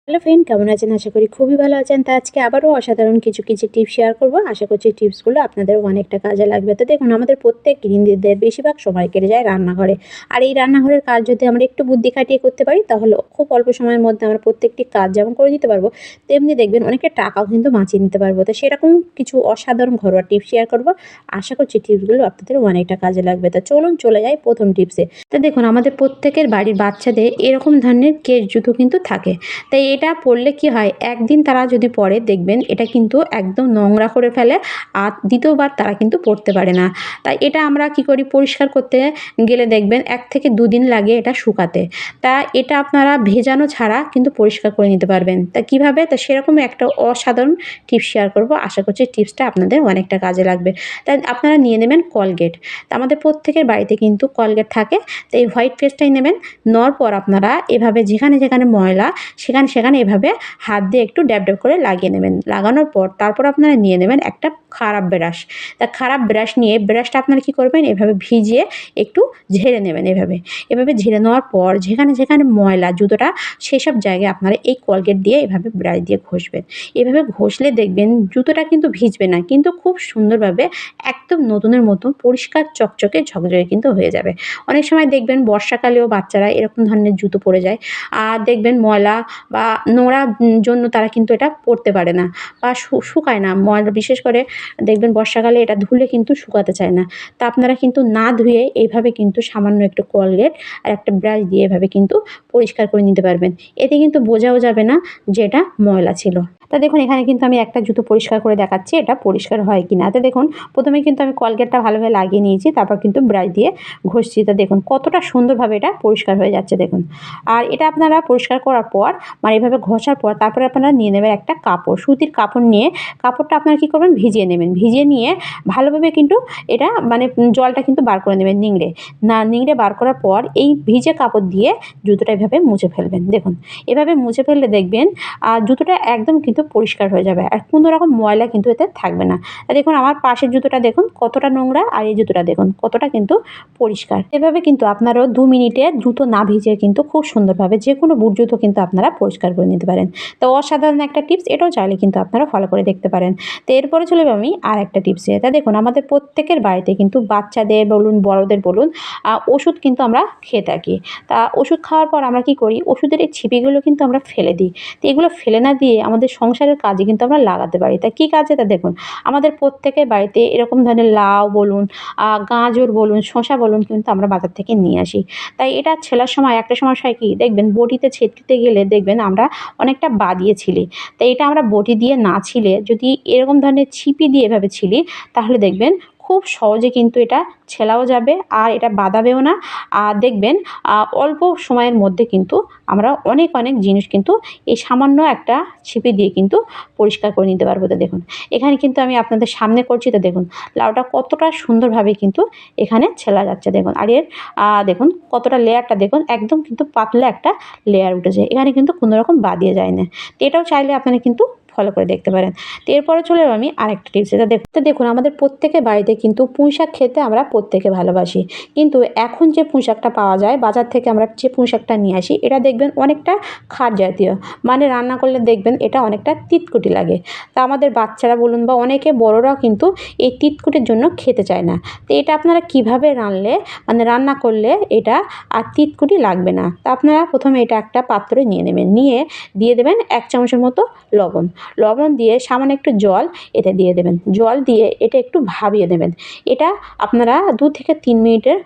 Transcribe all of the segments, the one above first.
Hello friend, কেমন আছেন? আশা করি খুবই ভালো আছেন। তো আজকে আবারও অসাধারণ কিছু টিপস শেয়ার করব। আশা করছি টিপসগুলো আপনাদের অনেকটা কাজে লাগবে। তো দেখুন, আমাদের প্রত্যেক গৃহিণীদের বেশিরভাগ সময় কেটে যায় রান্নাঘরে। আর এই রান্নাঘরের কাজ যদি আমরা একটু বুদ্ধি খাটিয়ে করতে পারি, তাহলে খুব অল্প সময়ের মধ্যে আমরা প্রত্যেকটি কাজ যেমন করে দিতে পারবো, তেমনি দেখবেন অনেকটা টাকাও কিন্তু বাঁচিয়ে নিতে পারবো। তো সেরকম কিছু অসাধারণ ঘরোয়া টিপস শেয়ার করব। আশা করছি টিপসগুলো আপনাদের অনেকটা কাজে লাগবে। তো চলুন চলে যাই প্রথম টিপসে। তো দেখুন, আমাদের প্রত্যেকের বাড়ির বাচ্চাদের এরকম ধরনের কেশ জুতো কিন্তু থাকে। তাই এটা পরলে কি হয়, একদিন তারা যদি পরে দেখবেন এটা কিন্তু একদম নোংরা করে ফেলে, আর দ্বিতীয়বার তারা কিন্তু পরতে পারে না। তাই এটা আমরা কি করি, পরিষ্কার করতে গেলে দেখবেন 1 থেকে 2 দিন লাগে এটা শুকাতে। তা এটা আপনারা ভেজানো ছাড়া কিন্তু পরিষ্কার করে নিতে পারবেন। তা কিভাবে? তা সেরকম একটা অসাধারণ টিপস শেয়ার করব। আশা করছি টিপসটা আপনাদের অনেকটা কাজে লাগবে। তাই আপনারা নিয়ে নেবেন কলগেট। তা আমাদের প্রত্যেকের বাড়িতে কিন্তু কলগেট থাকে। তো এই হোয়াইট পেস্টটাই নেবেন। নেওয়ার পর আপনারা এভাবে যেখানে যেখানে ময়লা সেখানে এভাবে হাত দিয়ে একটু ড্যাব ড্যাব করে লাগিয়ে নেবেন। লাগানোর পর তারপর আপনারা নিয়ে নেবেন একটা খারাপ ব্রাশ। তা খারাপ ব্রাশ নিয়ে ব্রাশটা আপনারা কী করবেন, এভাবে ভিজিয়ে একটু ঝেড়ে নেবেন। এভাবে ঝেড়ে নেওয়ার পর যেখানে যেখানে ময়লা জুতোটা, সেসব জায়গায় আপনারা এই কলগেট দিয়ে এভাবে ব্রাশ দিয়ে ঘষবেন। এভাবে ঘষলে দেখবেন জুতোটা কিন্তু ভিজবে না, কিন্তু খুব সুন্দরভাবে একদম নতুনের মতো পরিষ্কার চকচকে ঝকঝকে কিন্তু হয়ে যাবে। অনেক সময় দেখবেন বর্ষাকালেও বাচ্চারা এরকম ধরনের জুতো পরে যায়। আর দেখবেন ময়লা বা নোংরা জন্য তারা কিন্তু এটা পরতে পারে না বা শুকায় না। ময়লা বিশেষ করে দেখবেন বর্ষাকালে এটা ধুলে কিন্তু শুকাতে চায় না। তা আপনারা কিন্তু না ধুয়ে এইভাবে কিন্তু সামান্য একটু কলগেট আর একটা ব্রাশ দিয়ে এভাবে কিন্তু পরিষ্কার করে নিতে পারবেন। এতে কিন্তু বোঝাও যাবে না যে এটা ময়লা ছিল। তা দেখুন, এখানে কিন্তু আমি একটা জুতো পরিষ্কার করে দেখাচ্ছি এটা পরিষ্কার হয় কিনা। তো দেখুন, প্রথমে কিন্তু আমি কলগেটটা ভালোভাবে লাগিয়ে নিয়েছি, তারপর কিন্তু ব্রাশ দিয়ে ঘষছি। তো দেখুন কতটা সুন্দরভাবে এটা পরিষ্কার হয়ে যাচ্ছে দেখুন। আর এটা আপনারা পরিষ্কার করার পর মানে এভাবে ঘষার পর তারপরে আপনারা নিয়ে নেবেন একটা কাপড়, সুতির কাপড় নিয়ে কাপড়টা আপনারা কী করবেন, ভিজিয়ে নেবেন। ভিজিয়ে নিয়ে ভালোভাবে কিন্তু এটা মানে জলটা কিন্তু বার করে নেবেন নিংড়ে বার করার পর এই ভিজে কাপড় দিয়ে জুতোটা এভাবে মুছে ফেলবেন। দেখুন, এভাবে মুছে ফেললে দেখবেন জুতোটা একদম কিন্তু পরিষ্কার হয়ে যাবে, আর কোনো রকম ময়লা কিন্তু এতে থাকবে না। দেখুন আমার পাশের জুতোটা দেখুন কতটা নোংরা, আর এই জুতোটা দেখুন কতটা কিন্তু পরিষ্কার। এভাবে কিন্তু আপনারাও 2 মিনিটে জুতো না ভিজিয়ে কিন্তু খুব সুন্দরভাবে যে কোনো বুট জুতো কিন্তু আপনারা পরিষ্কার করে নিতে পারেন। তো অসাধারণ একটা টিপস, এটাও চাইলে কিন্তু আপনারা ফলো করে দেখতে পারেন। তো এরপরে চলে যাবো আমি আর একটা টিপসে। তা দেখুন, আমাদের প্রত্যেকের বাড়িতে কিন্তু বাচ্চাদের বলুন বড়দের বলুন ওষুধ কিন্তু আমরা খেয়ে থাকি। তা ওষুধ খাওয়ার পর আমরা কী করি, ওষুধের এই ছিপিগুলো কিন্তু আমরা ফেলে দিই। তো এগুলো ফেলে না দিয়ে আমাদের সংসারের কাজে কিন্তু আমরা লাগাতে পারি। তা কী কাজে? তা দেখুন, আমাদের প্রত্যেকের বাড়িতে এরকম ধরনের লাউ বলুন, গাজর বলুন, শসা বলুন কিন্তু আমরা বাজার থেকে নিয়ে আসি। তাই এটা ছেলার সময় একটা সমস্যা হয় কি, দেখবেন বটিতে ছেঁচতে গেলে দেখবেন আমরা অনেকটা বাদিয়ে ছিলি। তাই এটা আমরা বটি দিয়ে না ছিলে যদি এরকম ধরনের ছিপি দিয়ে এভাবে ছিলি, তাহলে দেখবেন খুব সহজে কিন্তু এটা ছেলাও যাবে আর এটা বাদাবেও না। আর দেখবেন অল্প সময়ের মধ্যে কিন্তু আমরা অনেক জিনিস কিন্তু এই সামান্য একটা ছিপি দিয়ে কিন্তু পরিষ্কার করে নিতে পারবো। তো দেখুন, এখানে কিন্তু আমি আপনাদের সামনে করছি। তো দেখুন লাউটা কতটা সুন্দরভাবে কিন্তু এখানে ছেলা যাচ্ছে দেখুন। আর এর দেখুন কতটা লেয়ারটা দেখুন, একদম কিন্তু পাতলা একটা লেয়ার উঠেছে। এখানে কিন্তু কোনো রকম বাদিয়ে যায় না। তো এটাও চাইলে আপনারা কিন্তু ফলো করে দেখতে পারেন। তো এরপরে চলে যাবো আমি আরেকটা টিপস। এটা দেখুন আমাদের প্রত্যেকের বাড়িতে কিন্তু পুঁই শাক খেতে আমরা প্রত্যেকে ভালোবাসি। কিন্তু এখন যে পুঁই শাকটা পাওয়া যায় বাজার থেকে, আমরা যে পুঁই শাকটা নিয়ে আসি এটা দেখবেন অনেকটা খার জাতীয়, মানে রান্না করলে দেখবেন এটা অনেকটা তিতকুটি লাগে। তা আমাদের বাচ্চারা বলুন বা অনেকে বড়রাও কিন্তু এই তিতকুটির জন্য খেতে চায় না। তো এটা আপনারা কীভাবে রান্না করলে এটা আর তিতকুটি লাগবে না। তা আপনারা প্রথমে এটা একটা পাত্রে নিয়ে নেবেন, নিয়ে দিয়ে দেবেন 1 চামচের মতো লবণ দিয়ে সামান্য একটু জল এতে দিয়ে দেবেন। জল দিয়ে এটা একটু ভাবিয়ে দেবেন। এটা আপনারা 2 থেকে 3 মিনিটের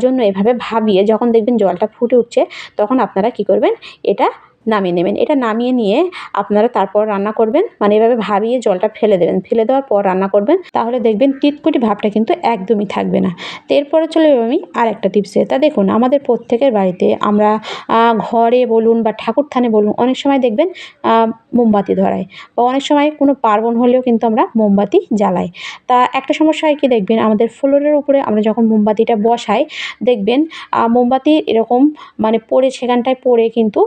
জন্য এভাবে ভাবিয়ে যখন দেখবেন জলটা ফুটে উঠছে, তখন আপনারা কী করবেন, এটা নামিয়ে নেবেন। এটা নামিয়ে নিয়ে আপনারা তারপর রান্না করবেন, মানে এভাবে ভাবিয়ে জলটা ফেলে দেবেন। ফেলে দেওয়ার পর রান্না করবেন, তাহলে দেখবেন তিতকুটি ভাবটা কিন্তু একদমই থাকবে না। তো এরপরে চলে যাবো আমি আরেকটা টিপসে। তা দেখুন আমাদের প্রত্যেকের বাড়িতে আমরা ঘরে বলুন বা ঠাকুরথানে বলুন অনেক সময় দেখবেন মোমবাতি ধরাই, বা অনেক সময় কোনো পার্বণ হলেও কিন্তু আমরা মোমবাতি জ্বালাই। তা একটা সমস্যা হয় কি, দেখবেন আমাদের ফ্লোরের উপরে আমরা যখন মোমবাতিটা বসাই দেখবেন মোমবাতি এরকম মানে পড়ে সেখানটায় পড়ে কিন্তু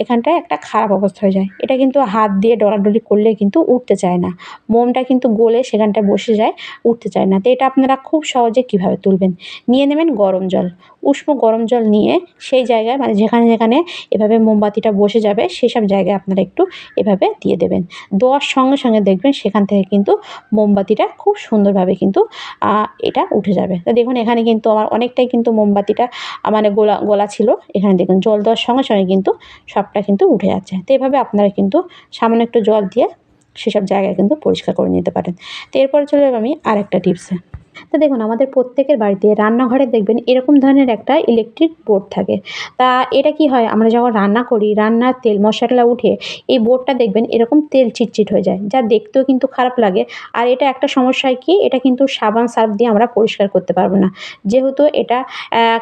এখানটায় একটা খারাপ অবস্থা হয়ে যায়। এটা কিন্তু হাত দিয়ে ডলাডলি করলে কিন্তু উঠতে চায় না, মোমটা কিন্তু গলে সেখানটায় বসে যায়, উঠতে চায় না। তো এটা আপনারা খুব সহজে কীভাবে তুলবেন, নিয়ে নেবেন গরম জল, উষ্ণ গরম জল নিয়ে সেই জায়গায় মানে যেখানে যেখানে এভাবে মোমবাতিটা বসে যাবে সেসব জায়গায় আপনারা একটু এভাবে দিয়ে দেবেন। দেওয়ার সঙ্গে সঙ্গে দেখবেন সেখান থেকে কিন্তু মোমবাতিটা খুব সুন্দরভাবে কিন্তু এটা উঠে যাবে। তো দেখুন এখানে কিন্তু আমার অনেকটাই কিন্তু মোমবাতিটা মানে গোলা ছিল। এখানে দেখুন জল দেওয়ার সঙ্গে সঙ্গে কিন্তু সবটা কিন্তু উঠে যাচ্ছে। তো এভাবে আপনারা কিন্তু সামান্য একটু জল দিয়ে সেসব জায়গায় কিন্তু পরিষ্কার করে নিতে পারেন। তো এরপরে চলে যাবো আমি আরেকটা টিপসে। তো দেখুন আমাদের প্রত্যেকের বাড়িতে রান্নাঘরে দেখবেন এরকম ধরনের একটা ইলেকট্রিক বোর্ড থাকে। তা এটা কি হয়, আমরা যখন রান্না করি, রান্নার তেল মশলা উঠে এই বোর্ডটা দেখবেন এরকম তেল চিটচিট হয়ে যায়, যা দেখতেও কিন্তু খারাপ লাগে। আর এটা একটা সমস্যা হয় কি, এটা কিন্তু সাবান সার্ফ দিয়ে আমরা পরিষ্কার করতে পারবো না, যেহেতু এটা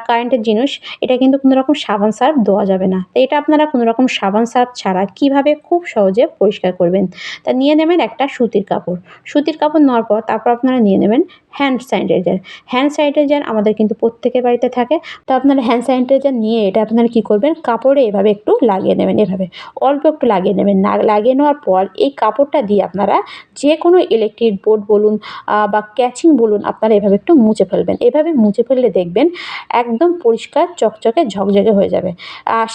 কারেন্টের জিনিস। এটা কিন্তু কোনো রকম সাবান সার্ফ দেওয়া যাবে না। তো এটা আপনারা কোনো রকম সাবান সার্ফ ছাড়া কীভাবে খুব সহজে পরিষ্কার করবেন, তা নিয়ে নেবেন একটা সুতির কাপড়। সুতির কাপড় নেওয়ার পর তারপর আপনারা নিয়ে নেবেন হ্যান্ড স্যানিটাইজার। হ্যান্ড স্যানিটাইজার আমাদের কিন্তু প্রত্যেকের বাড়িতে থাকে। তো আপনারা হ্যান্ড স্যানিটাইজার নিয়ে এটা আপনারা কী করবেন, কাপড়ে এভাবে একটু লাগিয়ে নেবেন, এভাবে অল্প একটু লাগিয়ে নেবেন। লাগিয়ে নেওয়ার পর এই কাপড়টা দিয়ে আপনারা যে কোনো ইলেকট্রিক বোর্ড বলুন বা ক্যাচিং বলুন, আপনারা এভাবে একটু মুছে ফেলবেন। এভাবে মুছে ফেললে দেখবেন একদম পরিষ্কার চকচকে ঝকঝকে হয়ে যাবে।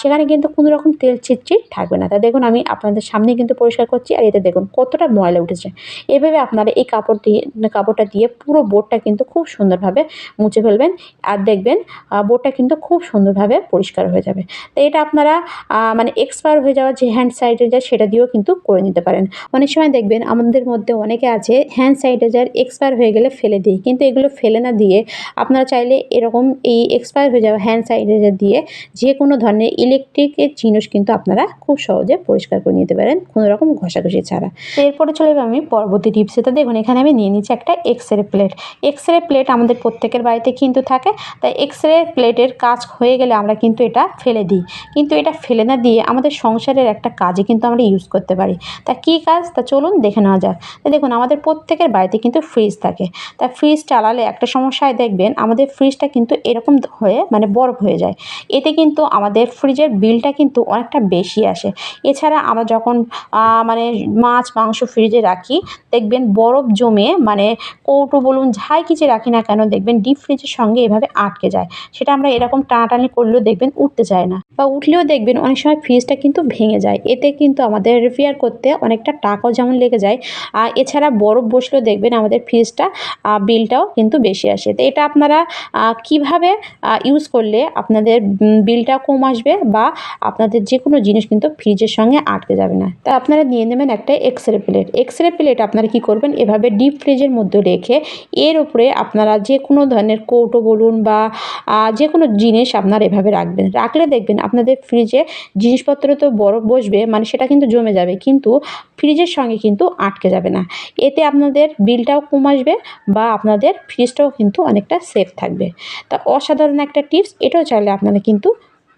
সেখানে কিন্তু কোনো রকম তেল চিটচিট থাকবে না। তা দেখুন আমি আপনাদের সামনে কিন্তু পরিষ্কার করছি, আর এতে দেখুন কতটা ময়লা উঠেছে। এভাবে আপনারা এই কাপড়টা দিয়ে পুরো বোর্ডটা কিন্তু খুব সুন্দরভাবে মুছে ফেলবেন, আর দেখবেন বোর্ডটা কিন্তু খুব সুন্দরভাবে পরিষ্কার হয়ে যাবে। তো এটা আপনারা মানে এক্সপায়ার হয়ে যাওয়া যে হ্যান্ড স্যানিটাইজার সেটা দিয়েও কিন্তু করে নিতে পারেন। অনেক সময় দেখবেন আমাদের মধ্যে অনেকে আছে হ্যান্ড স্যানিটাইজার এক্সপায়ার হয়ে গেলে ফেলে দিই, কিন্তু এগুলো ফেলে না দিয়ে আপনারা চাইলে এরকম এই এক্সপায়ার হয়ে যাওয়া হ্যান্ড স্যানিটাইজার দিয়ে যে কোনো ধরনের ইলেকট্রিকের জিনিস কিন্তু আপনারা খুব সহজে পরিষ্কার করে নিতে পারেন, কোনো রকম ঘষাঘষি ছাড়া। তো এরপরে চলে যাবো আমি পরবর্তী টিপসে। তো দেখুন এখানে আমি নিয়ে নিচ্ছি একটা এক্সরে প্লেট। এক্সরে প্লেট আমাদের প্রত্যেকের বাড়িতে কিন্তু থাকে। তাই এক্সরে প্লেটের কাজ হয়ে গেলে আমরা কিন্তু এটা ফেলে দিই, কিন্তু এটা ফেলে না দিয়ে আমাদের সংসারের একটা কাজে কিন্তু আমরা ইউজ করতে পারি। তা কী কাজ, তা চলুন দেখে নেওয়া যাক। তো দেখুন আমাদের প্রত্যেকের বাড়িতে কিন্তু ফ্রিজ থাকে। তা ফ্রিজ চালালে একটা সমস্যায় দেখবেন আমাদের ফ্রিজটা কিন্তু এরকম হয়ে মানে বরফ হয়ে যায়। এতে কিন্তু আমাদের ফ্রিজের বিলটা কিন্তু অনেকটা বেশি আসে। এছাড়া আমরা যখন মানে মাছ মাংস ফ্রিজে রাখি, দেখবেন বরফ জমে মানে কৌটো বলুন যাই কিছু রাখি না কেন, দেখবেন ডিপ ফ্রিজের সঙ্গে এভাবে আটকে যায়। সেটা আমরা এরকম টানাটানি করলেও দেখবেন উঠতে চায় না, বা উঠলেও দেখবেন অনেক সময় ফ্রিজটা কিন্তু ভেঙে যায়। এতে কিন্তু আমাদের রিপেয়ার করতে অনেকটা টাকাও যেমন লেগে যায়, আর এছাড়া বরফ বসলেও দেখবেন আমাদের ফ্রিজটা বিলটাও কিন্তু বেশি আসে। তো এটা আপনারা কীভাবে ইউজ করলে আপনাদের বিলটা কম আসবে বা আপনাদের যে কোনো জিনিস কিন্তু ফ্রিজের সঙ্গে আটকে যাবে না। তা আপনারা নিয়ে নেবেন একটা এক্সরে প্লেট। এক্সরে প্লেট আপনারা কী করবেন, এভাবে ডিপ ফ্রিজের মধ্যে রেখে এর উপরে আপনারা যে কোনো ধরনের কৌটো বলুন বা যে কোনো জিনিস আপনারা এভাবে রাখবেন। রাখলে দেখবেন আপনাদের ফ্রিজে জিনিসপত্র তো বরফ বসবে মানে সেটা কিন্তু জমে যাবে, কিন্তু ফ্রিজের সঙ্গে কিন্তু আটকে যাবে না। এতে আপনাদের বিলটাও কম আসবে বা আপনাদের ফ্রিজটাও কিন্তু অনেকটা সেফ থাকবে। তা অসাধারণ একটা টিপস, এটাও চাইলে আপনারা কিন্তু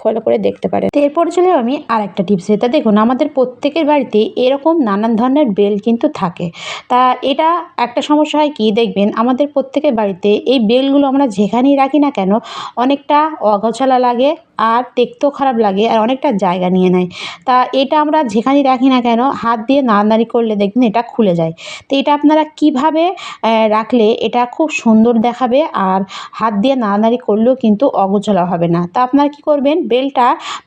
ফলো করে দেখতে পারেন। তো এরপরে চলে আমি আর একটা টিপসে। তা দেখুন আমাদের প্রত্যেকের বাড়িতে এরকম নানান ধরনের বেল কিন্তু থাকে। তা এটা একটা সমস্যা হয় কি, দেখবেন আমাদের প্রত্যেকের বাড়িতে এই বেলগুলো আমরা যেখানেই রাখি না কেন অনেকটা অগোছালো লাগে, আর দেখতেও খারাপ লাগে, আর অনেকটা জায়গা নিয়ে নেয়। তা এটা আমরা যেখানেই রাখি না কেন হাত দিয়ে নাড়ানাড়ি করলে দেখবেন এটা খুলে যায়। তো এটা আপনারা কীভাবে রাখলে এটা খুব সুন্দর দেখাবে, আর হাত দিয়ে নাড়ানাড়ি করলেও কিন্তু অগোছালো হবে না। তা আপনারা কী করবেন, বেলটা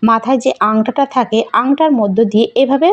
মাথায় যে আংটাটা থাকে আংটার মধ্য দিয়ে এভাবে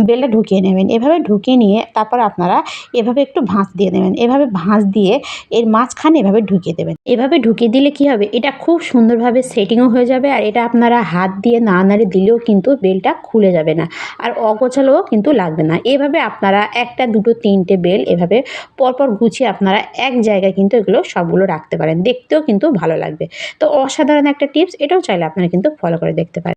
বেলটা ঢুকিয়ে নেবেন। এভাবে ঢুকিয়ে নিয়ে তারপর আপনারা এভাবে একটু ভাঁজ দিয়ে দেবেন। এভাবে ভাঁজ দিয়ে এর মাঝখানে এভাবে ঢুকিয়ে দেবেন। এভাবে ঢুকিয়ে দিলে কী হবে, এটা খুব সুন্দরভাবে সেটিংও হয়ে যাবে, আর এটা আপনারা হাত দিয়ে নাড়ানাড়ি দিলেও কিন্তু বেলটা খুলে যাবে না, আর অগোছালোও কিন্তু লাগবে না। এভাবে আপনারা একটা দুটো তিনটে বেল এভাবে পরপর গুছিয়ে আপনারা এক জায়গায় কিন্তু এগুলো সবগুলো রাখতে পারেন, দেখতেও কিন্তু ভালো লাগবে। তো অসাধারণ একটা টিপস, এটাও চাইলে আপনারা কিন্তু ফলো করে দেখতে পারেন।